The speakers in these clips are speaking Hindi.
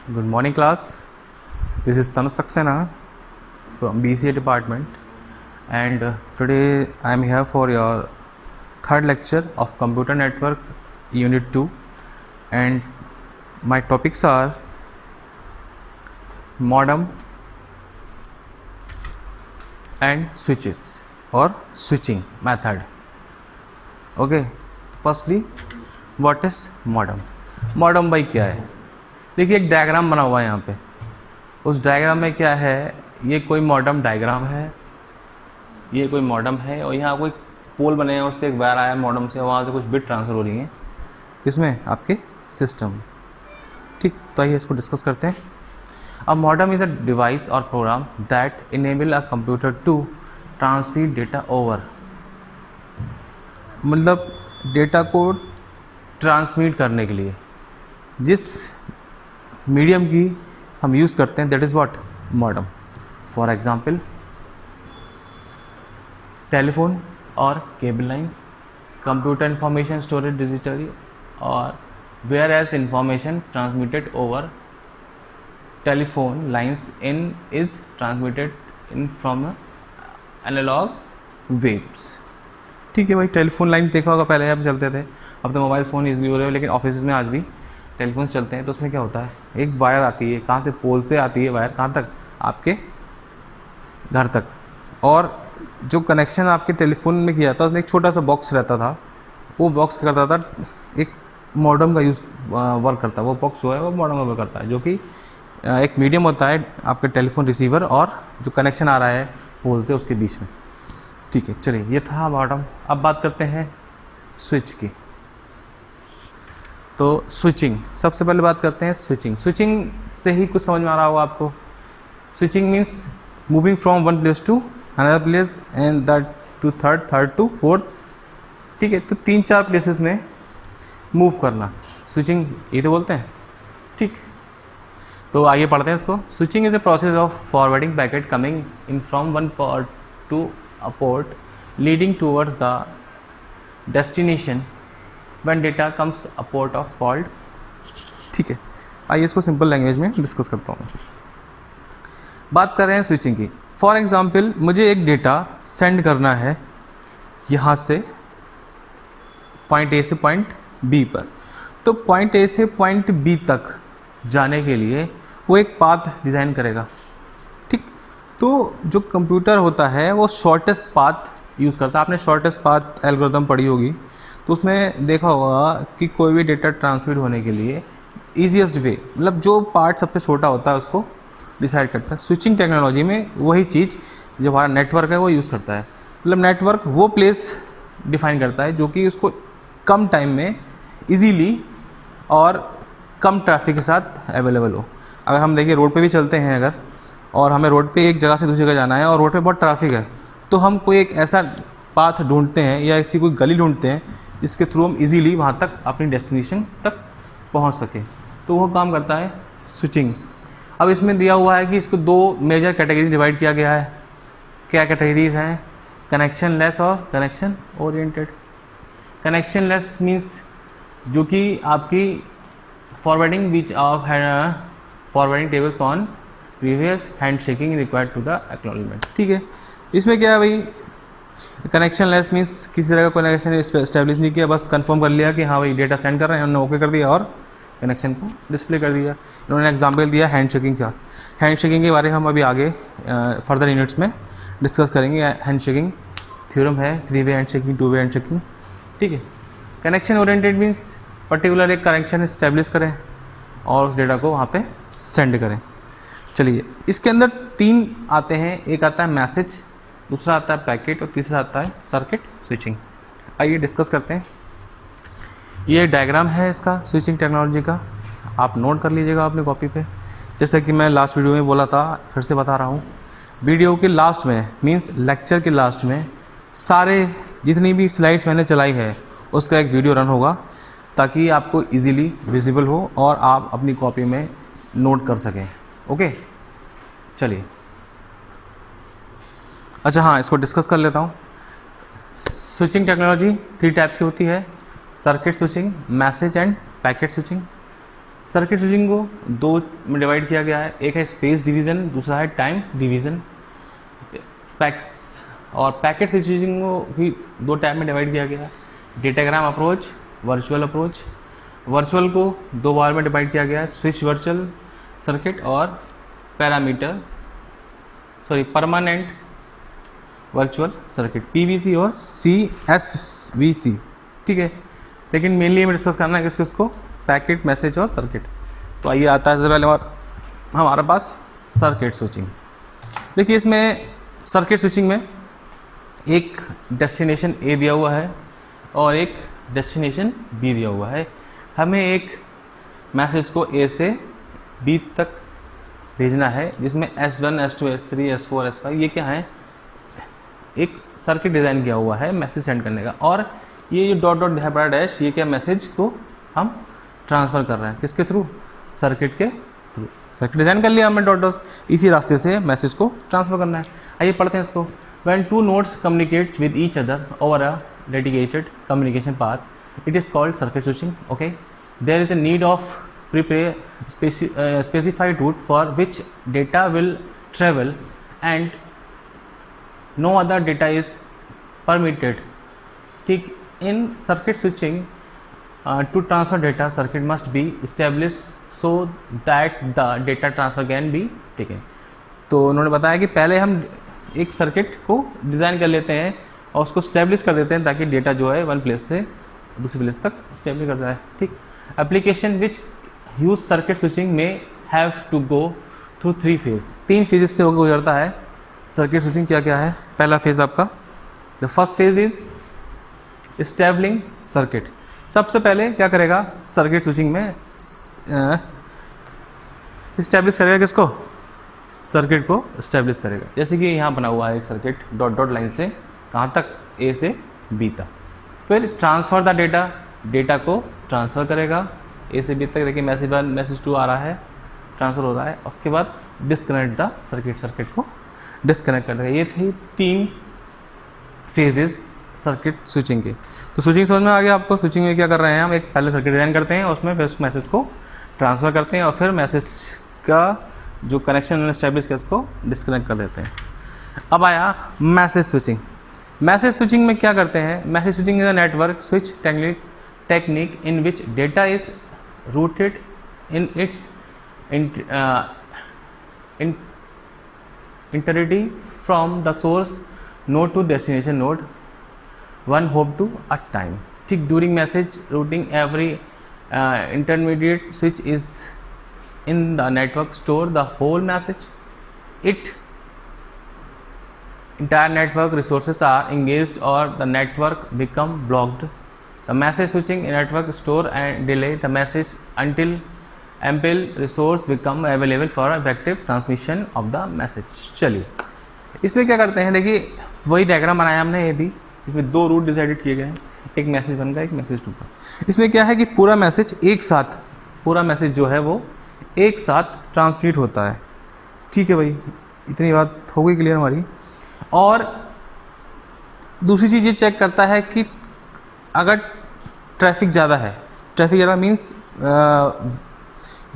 Good morning, class. This is Tanu Saxena from BCA department, and today I am here for your third lecture of Computer Network Unit 2, and my topics are modem and switches or switching method. Okay, firstly, what is modem? Modem भाई क्या है? देखिए एक डायग्राम बना हुआ है यहाँ पे. उस डायग्राम में क्या है, ये कोई मॉडम डायग्राम है, ये कोई मॉडम है और यहाँ कोई पोल बने हैं, उससे एक वायर आया मॉडम से, वहाँ से कुछ बिट ट्रांसफ़र हो रही हैं इसमें आपके सिस्टम. ठीक, तो आइए इसको डिस्कस करते हैं. A modem is a device और program that enable a computer to transfer data over. मतलब डेटा को ट्रांसमिट करने के लिए जिस मीडियम की हम यूज़ करते हैं, that is what modem. For example telephone और cable line, computer information storage digitally, और where as information transmitted over telephone lines in is transmitted in from analog waves. ठीक है भाई, टेलीफोन लाइन देखा होगा, पहले यहाँ पे चलते थे, अब तो मोबाइल फ़ोन ईजिली हो रहे हैं, लेकिन ऑफिस में आज भी टेलीफोन चलते हैं. तो उसमें क्या होता है, एक वायर आती है, कहाँ से, पोल से आती है वायर, कहाँ तक, आपके घर तक. और जो कनेक्शन आपके टेलीफोन में किया था उसमें एक छोटा सा बॉक्स रहता था. वो बॉक्स क्या करता था, एक मॉडम का यूज़ वर्क करता है. वो बॉक्स जो है वो मॉडम का वर्क करता है, जो कि एक मीडियम होता है आपके टेलीफोन रिसीवर और जो कनेक्शन आ रहा है पोल से, उसके बीच में. ठीक है, चलिए ये था मॉडम. अब बात करते हैं स्विच की. तो स्विचिंग, सबसे पहले बात करते हैं स्विचिंग. स्विचिंग से ही कुछ समझ में आ रहा होगा आपको. Switching means moving from one place to another place and that to third to fourth. ठीक है, तो 3-4 प्लेसेस में मूव करना, स्विचिंग ये तो बोलते हैं. ठीक, तो आइए पढ़ते हैं इसको. Switching is a process of forwarding packet coming in from one port to a port leading towards the destination when data comes a port of called. ठीक है, आइए इसको सिंपल लैंग्वेज में डिस्कस करता हूँ. बात कर रहे हैं स्विचिंग की. फॉर एग्जांपल मुझे एक डेटा सेंड करना है यहाँ से पॉइंट ए से पॉइंट बी पर. तो पॉइंट ए से पॉइंट बी तक जाने के लिए वो एक पाथ डिज़ाइन करेगा. तो जो कंप्यूटर होता है वो शॉर्टेस्ट पाथ यूज़ करता है. आपने शॉर्टेस्ट पाथ एल्गोरिथम पढ़ी होगी, तो उसमें देखा होगा कि कोई भी डेटा ट्रांसमिट होने के लिए ईजीएस्ट वे, मतलब जो पार्ट सबसे छोटा होता है उसको डिसाइड करता है. स्विचिंग टेक्नोलॉजी में वही चीज़ जो हमारा नेटवर्क है वो यूज़ करता है. मतलब नेटवर्क वो प्लेस डिफाइन करता है जो कि उसको कम टाइम में ईजीली और कम ट्रैफिक के साथ अवेलेबल हो. अगर हम देखिए रोड पे भी चलते हैं अगर, और हमें रोड पे एक जगह से दूसरी जगह जाना है और रोड पे बहुत ट्रैफिक है, तो हम कोई एक ऐसा पाथ ढूंढते हैं या ऐसी कोई गली ढूंढते हैं जिसके थ्रू हम इजीली वहाँ तक अपनी डेस्टिनेशन तक पहुँच सकें. तो वो काम करता है स्विचिंग. अब इसमें दिया हुआ है कि इसको 2 मेजर कैटेगरी डिवाइड किया गया है. क्या कैटेगरीज हैं, कनेक्शन लेस और connection oriented. Connectionless means जो कि आपकी forwarding which of forwarding tables on previous handshaking required to the acknowledgement. ठीक है, इसमें क्या है भाई, कनेक्शन लेस मीन्स किसी तरह का कोई कनेक्शन इस्टेब्लिश नहीं किया, बस कंफर्म कर लिया कि हाँ भाई डेटा सेंड कर रहे हैं, उन्होंने ओके कर दिया और कनेक्शन को डिस्प्ले कर दिया. इन्होंने एग्जांपल दिया हैंड शेकिंग का. हैंड शेकिंग के बारे में हम अभी आगे फर्दर यूनिट्स में डिस्कस करेंगे. हैंड शेकिंग थ्योरम है, 3 way hand shaking, 2 way hand shaking. ठीक है, कनेक्शन ओरिएंटेड मीन्स पर्टिकुलर एक कनेक्शन इस्टेब्लिश करें और उस डेटा को वहाँ पर सेंड करें. चलिए, इसके अंदर 3 आते हैं. एक आता है मैसेज, दूसरा आता है पैकेट और तीसरा आता है सर्किट स्विचिंग. आइए डिस्कस करते हैं. ये डायग्राम है इसका स्विचिंग टेक्नोलॉजी का, आप नोट कर लीजिएगा अपनी कॉपी पे. जैसा कि मैं लास्ट वीडियो में बोला था, फिर से बता रहा हूँ. वीडियो के लास्ट में मीन्स लेक्चर के लास्ट में सारे जितनी भी स्लाइड्स मैंने चलाई है उसका एक वीडियो रन होगा, ताकि आपको ईजिली विजिबल हो और आप अपनी कॉपी में नोट कर सकें. ओके, चलिए. अच्छा हाँ, इसको डिस्कस कर लेता हूँ. स्विचिंग टेक्नोलॉजी 3 टाइप्स की होती है, circuit switching, message end packet switching. Circuit switching को दो में डिवाइड किया गया है, एक है स्पेस डिवीज़न, दूसरा है टाइम डिवीज़न। और पैकेट स्विचिंग को भी दो टाइप में डिवाइड किया गया है, datagram approach, virtual approach. Virtual को दो बार में डिवाइड किया गया है, स्विच वर्चुअल सर्किट और परमानेंट वर्चुअल सर्किट, PVC और CSVC। ठीक है, लेकिन मेनली हमें डिस्कस करना है किसको, पैकेट, मैसेज और सर्किट। तो आइए आता है सबसे पहले हमारे पास सर्किट स्विचिंग। देखिए इसमें सर्किट स्विचिंग में एक डेस्टिनेशन A दिया हुआ है और एक डेस्टिनेशन B दिया हुआ है। हमें एक मैसेज को A से B तक भेजना है, जिसमें S1, S2, S3, S4, S5 ये क्या है, एक सर्किट डिज़ाइन किया हुआ है मैसेज सेंड करने का। और ये जो डॉट डॉट बड़ा डैश, ये क्या मैसेज को हम ट्रांसफ़र कर रहे हैं, किसके थ्रू, सर्किट के थ्रू। सर्किट डिज़ाइन कर लिया हमने डॉट डॉट, इसी रास्ते से मैसेज को ट्रांसफ़र करना है। आइए पढ़ते हैं इसको। When two nodes communicate with each other over a dedicated communication path, it is called circuit switching. Okay, there is a need of prepare specified route for which data will travel, and no other data is permitted. ठीक, in circuit switching, to transfer data, circuit must be established so that the data transfer can be taken. तो उन्होंने बताया कि पहले हम एक सर्किट को डिज़ाइन कर लेते हैं और उसको स्टैब्लिश कर देते हैं ताकि डेटा जो है वन प्लेस से दूसरी प्लेस तक स्टैब्लिश कर जाए। ठीक, application which use circuit switching में have to go through 3 phase, 3 phases से होकर गुजरता है सर्किट स्विचिंग। क्या क्या है, पहला फेज आपका, the first phase is establishing circuit. सबसे पहले क्या करेगा सर्किट स्विचिंग में, स्टैब्लिश करेगा किसको, सर्किट को स्टैब्लिश करेगा। जैसे कि यहाँ बना हुआ है एक सर्किट डॉट डॉट लाइन से कहाँ तक, A से B तक। फिर ट्रांसफ़र द डेटा, डेटा को ट्रांसफ़र करेगा A से B तक। देखिए मैसेज 1 मैसेज 2 आ रहा है, ट्रांसफ़र हो रहा है। उसके बाद डिस्कनेक्ट द सर्किट, सर्किट को डिस्कनेक्ट कर देगा। ये थे 3 फेजेस सर्किट स्विचिंग के। तो स्विचिंग समझ में आ गया आपको। स्विचिंग में क्या कर रहे हैं हम, एक पहले सर्किट डिज़ाइन करते हैं, उसमें फिर उस मैसेज को ट्रांसफ़र करते हैं और फिर मैसेज का जो कनेक्शन एस्टैब्लिश किया उसको डिस्कनेक्ट कर देते हैं। अब आया मैसेज स्विचिंग। मैसेज स्विचिंग में क्या करते हैं, message switching is a network switch technique in which data is routed in its entirety from the source node to destination node, one hop to a time. ठीक, during message routing every intermediate switch is in the network store the whole message. Entire network resources are engaged or the network become blocked. The message switching network store and delay the message until ample resource become available for effective transmission of the message. चलिए इसमें क्या करते हैं, देखिए वही डायग्राम बनाया हमने, ये भी इसमें 2 रूट डिसाइडेड किए गए हैं, एक मैसेज 1 का, एक मैसेज 2 का। इसमें क्या है कि पूरा मैसेज एक साथ, पूरा मैसेज जो है वो एक साथ ट्रांसमिट होता है। ठीक है भाई, इतनी बात हो गई क्लियर हमारी। और दूसरी चीज़ ये चेक करता है कि अगर ट्रैफिक ज़्यादा है, ट्रैफिक ज़्यादा मीन्स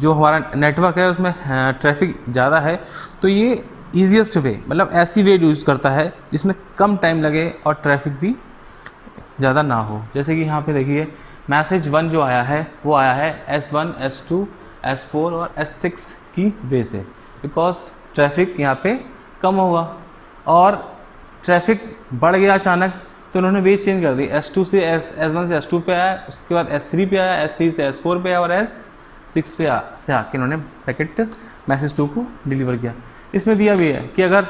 जो हमारा नेटवर्क है उसमें ट्रैफिक ज़्यादा है, तो ये ईजीएस्ट वे, मतलब ऐसी वे यूज़ करता है जिसमें कम टाइम लगे और ट्रैफिक भी ज़्यादा ना हो। जैसे कि यहाँ पे देखिए मैसेज 1 जो आया है वो आया है S1, S2, S4 और S6 की वे से, बिकॉज ट्रैफिक यहाँ पे कम होगा। और ट्रैफिक बढ़ गया अचानक तो उन्होंने वे चेंज कर दी, S2 से S1 से S2 पे आया, उसके बाद S3 पे आया, S3 से S4 पे आया और S6 पे से आके उन्होंने पैकेट मैसेज 2 को डिलीवर किया। इसमें दिया भी है कि अगर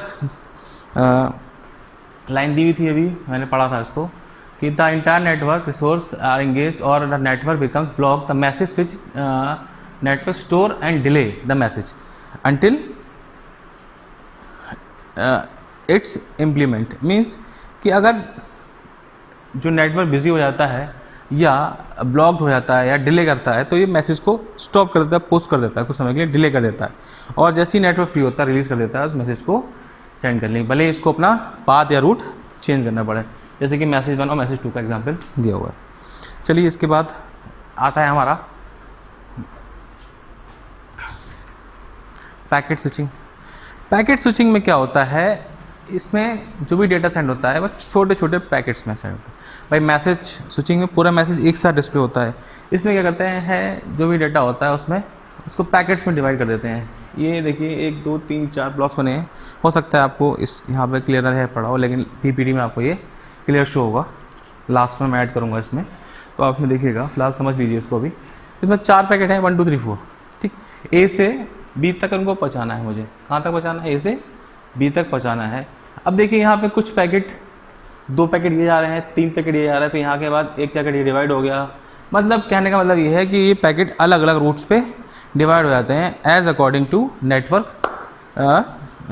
लाइन दी हुई थी, अभी मैंने पढ़ा था इसको, कि the entire network resource are engaged और the network becomes block, the message switch network store and delay the message until its implement। Means कि अगर जो नेटवर्क बिजी हो जाता है या ब्लॉक्ड हो जाता है या डिले करता है तो ये मैसेज को स्टॉप कर देता है, पोस्ट कर देता है, कुछ समय के लिए डिले कर देता है और जैसे ही नेटवर्क फ्री होता है रिलीज़ कर देता है उस मैसेज को सेंड करने, भले ही इसको अपना पाथ या रूट चेंज करना पड़े, जैसे कि मैसेज 1 और मैसेज 2 का एग्जाम्पल दिया हुआ है। चलिए इसके बाद आता है हमारा पैकेट स्विचिंग। पैकेट स्विचिंग में क्या होता है, इसमें जो भी डेटा सेंड होता है वो छोटे छोटे पैकेट्स में सेंड होता है। भाई मैसेज स्विचिंग में पूरा मैसेज एक साथ डिस्प्ले होता है, इसमें क्या करते हैं जो भी डेटा होता है उसमें उसको पैकेट्स में डिवाइड कर देते हैं। ये देखिए 1 2 3 4 ब्लॉक्स बने हैं, हो सकता है आपको इस यहाँ पे क्लियर है पड़ा हो, लेकिन पीपीटी में आपको ये क्लियर शो होगा। लास्ट में मैं ऐड करूँगा इसमें, तो आप में देखिएगा, फिलहाल समझ लीजिए इसको भी। इसमें 4 पैकेट हैं 1 2 3 4, ठीक। ए से बी तक उनको पहुँचाना है, मुझे कहाँ तक पहुँचाना है, ए से बी तक पहुँचाना है। अब देखिए यहाँ पे कुछ पैकेट 2 पैकेट ये जा रहे हैं, 3 पैकेट ये जा रहे हैं, फिर यहाँ के बाद 1 पैकेट ये डिवाइड हो गया। मतलब कहने का मतलब ये है कि ये पैकेट अलग अलग रूट्स पे डिवाइड हो जाते हैं as according to network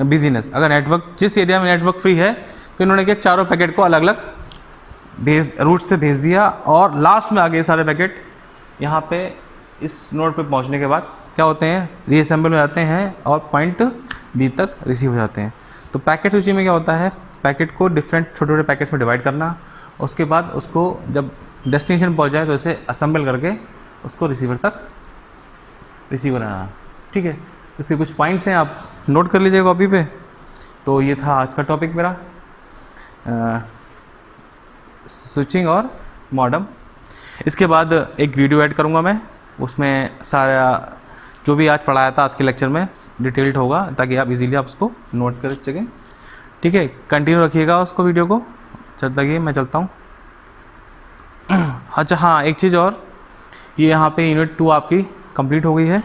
business. अगर नेटवर्क जिस एरिया में नेटवर्क फ्री है तो इन्होंने क्या चारों पैकेट को अलग अलग रूट से भेज दिया, और लास्ट में आगे सारे पैकेट यहाँ पे इस नोड पे पहुँचने के बाद क्या होते हैं, रीअसेंबल हो जाते हैं और पॉइंट बी तक रिसीव हो जाते हैं। तो पैकेट स्विचिंग में क्या होता है, पैकेट को डिफरेंट छोटे छोटे पैकेट्स में डिवाइड करना, उसके बाद उसको जब डेस्टिनेशन पहुँच जाए तो इसे असेंबल करके उसको रिसीवर आना, ठीक है। इसके कुछ पॉइंट्स हैं, आप नोट कर लीजिए कॉपी पे। तो ये था आज का टॉपिक मेरा, स्विचिंग और मॉडेम। इसके बाद एक वीडियो ऐड करूँगा मैं, उसमें सारा जो भी आज पढ़ाया था आज के लेक्चर में डिटेल्ड होगा, ताकि आप इजीली आप उसको नोट कर सकें, ठीक है। कंटिन्यू रखिएगा उसको, वीडियो को, जब तक ये मैं चलता हूँ। अच्छा हाँ, एक चीज़ और, ये यहाँ पे यूनिट 2 आपकी कंप्लीट हो गई है,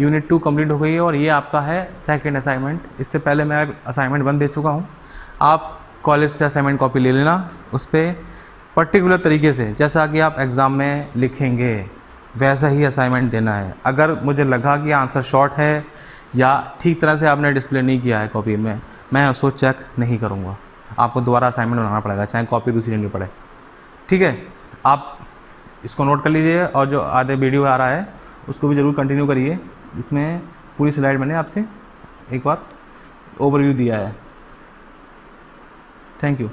यूनिट 2 कंप्लीट हो गई है, और ये आपका है सेकंड असाइनमेंट। इससे पहले मैं असाइनमेंट 1 दे चुका हूँ। आप कॉलेज से असाइनमेंट कॉपी ले लेना, उस पर पर्टिकुलर तरीके से जैसा कि आप एग्ज़ाम में लिखेंगे वैसा ही असाइनमेंट देना है। अगर मुझे लगा कि आंसर शॉर्ट है या ठीक तरह से आपने डिस्प्ले नहीं किया है कॉपी में, मैं उसको चेक नहीं करूँगा, आपको दोबारा असाइनमेंट बनाना पड़ेगा, चाहे कॉपी दूसरी लेनी पड़े, ठीक है। आप इसको नोट कर लीजिए, और जो आधे वीडियो आ रहा है उसको भी ज़रूर कंटिन्यू करिए। इसमें पूरी स्लाइड मैंने आपसे एक बार ओवरव्यू दिया है। Thank you.